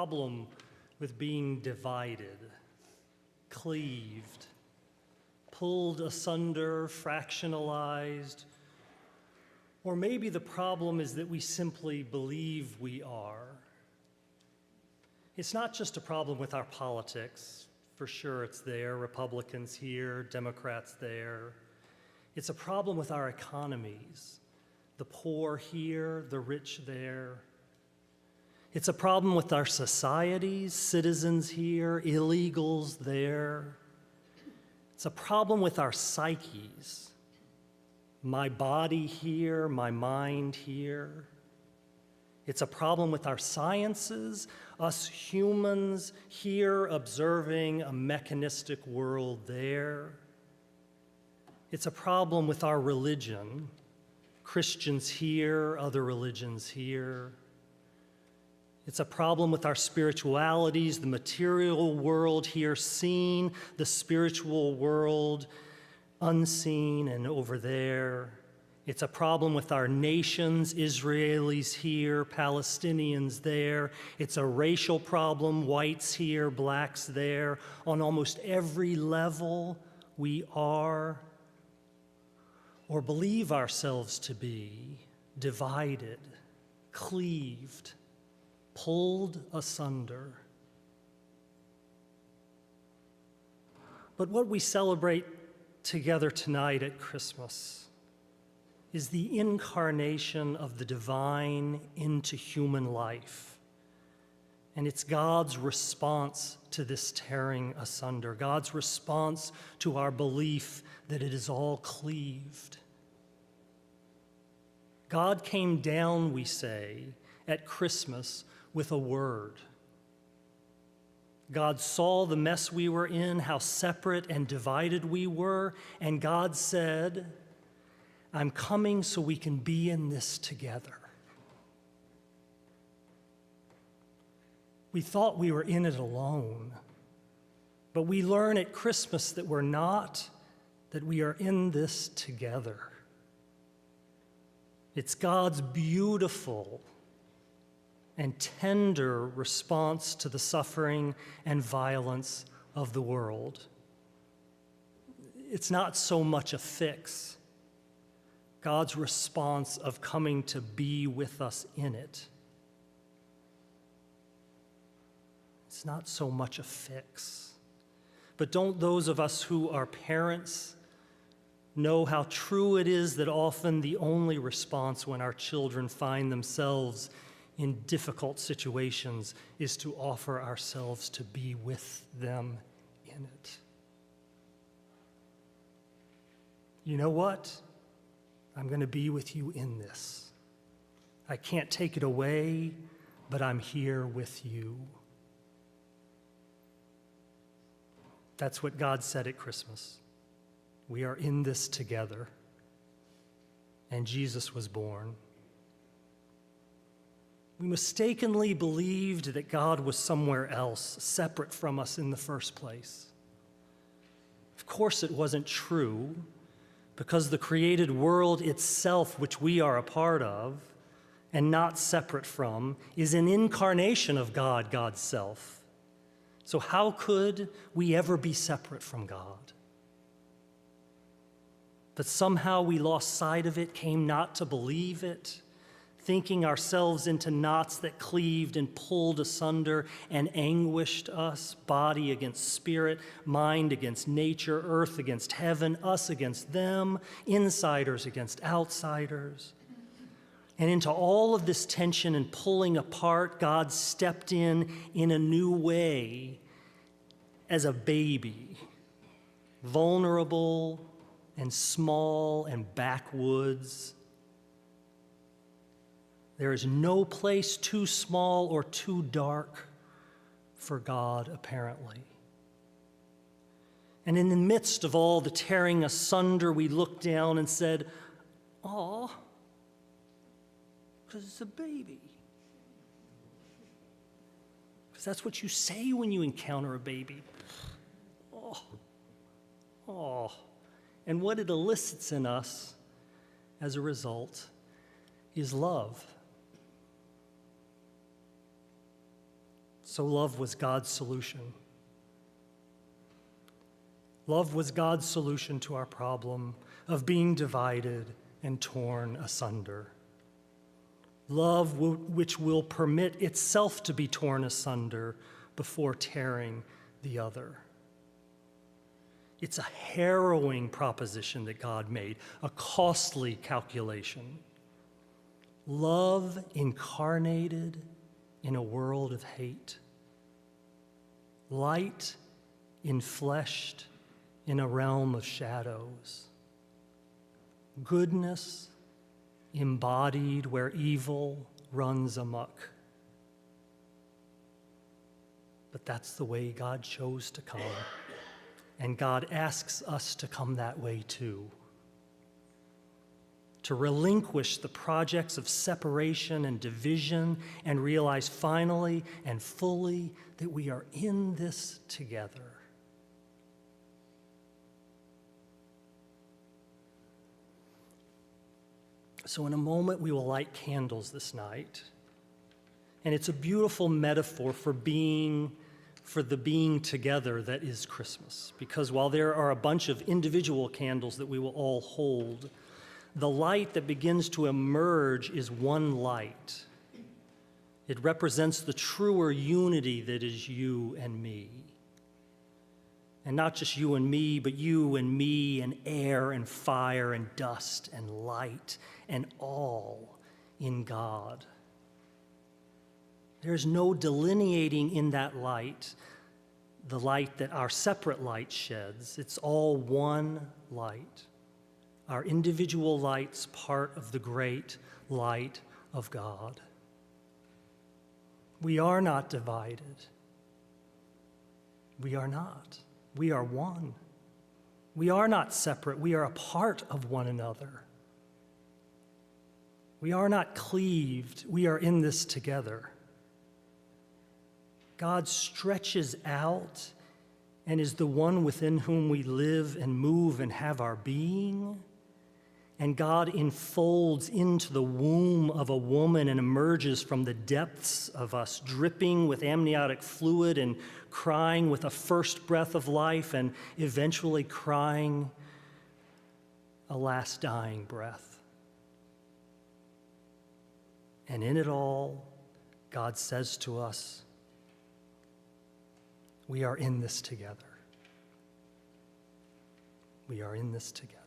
Problem with being divided, cleaved, pulled asunder, fractionalized, or maybe the problem is that we simply believe we are. It's not just a problem with our politics. For sure it's there, Republicans here, Democrats there. It's a problem with our economies, the poor here, the rich there. It's a problem with our societies, citizens here, illegals there. It's a problem with our psyches, my body here, my mind here. It's a problem with our sciences, us humans here observing a mechanistic world there. It's a problem with our religion, Christians here, other religions here. It's a problem with our spiritualities, the material world here seen, the spiritual world unseen and over there. It's a problem with our nations, Israelis here, Palestinians there. It's a racial problem, whites here, blacks there. On almost every level, we are or believe ourselves to be divided, cleaved, pulled asunder. But what we celebrate together tonight at Christmas is the incarnation of the divine into human life. And it's God's response to this tearing asunder, God's response to our belief that it is all cleaved. God came down, we say, at Christmas with a word. God saw the mess we were in, how separate and divided we were, and God said, I'm coming so we can be in this together. We thought we were in it alone, but we learn at Christmas that we're not, that we are in this together. It's God's beautiful and tender response to the suffering and violence of the world. It's not so much a fix. God's response of coming to be with us in it. It's not so much a fix. But don't those of us who are parents know how true it is that often the only response when our children find themselves in difficult situations is to offer ourselves to be with them in it? You know what? I'm going to be with you in this. I can't take it away, but I'm here with you. That's what God said at Christmas. We are in this together. And Jesus was born. We mistakenly believed that God was somewhere else, separate from us in the first place. Of course it wasn't true, because the created world itself, which we are a part of, and not separate from, is an incarnation of God, God's self. So how could we ever be separate from God? But somehow we lost sight of it, came not to believe it, thinking ourselves into knots that cleaved and pulled asunder and anguished us, body against spirit, mind against nature, earth against heaven, us against them, insiders against outsiders. And into all of this tension and pulling apart, God stepped in a new way as a baby, vulnerable and small and backwoods. There is no place too small or too dark for God, apparently. And in the midst of all the tearing asunder, we looked down and said, "Aw, because it's a baby." Because that's what you say when you encounter a baby. Oh, oh. And what it elicits in us as a result is love. So love was God's solution. Love was God's solution to our problem of being divided and torn asunder. Love which will permit itself to be torn asunder before tearing the other. It's a harrowing proposition that God made, a costly calculation. Love incarnated in a world of hate. Light enfleshed in a realm of shadows. Goodness embodied where evil runs amok. But that's the way God chose to come. And God asks us to come that way too. To relinquish the projects of separation and division and realize finally and fully that we are in this together. So in a moment, we will light candles this night. And it's a beautiful metaphor for the being together that is Christmas. Because while there are a bunch of individual candles that we will all hold, the light that begins to emerge is one light. It represents the truer unity that is you and me. And not just you and me, but you and me and air and fire and dust and light and all in God. There's no delineating in that light, the light that our separate light sheds. It's all one light. Our individual lights, part of the great light of God. We are not divided. We are not. We are one. We are not separate. We are a part of one another. We are not cleaved. We are in this together. God stretches out and is the one within whom we live and move and have our being. And God enfolds into the womb of a woman and emerges from the depths of us, dripping with amniotic fluid and crying with a first breath of life and eventually crying a last dying breath. And in it all, God says to us, we are in this together. We are in this together.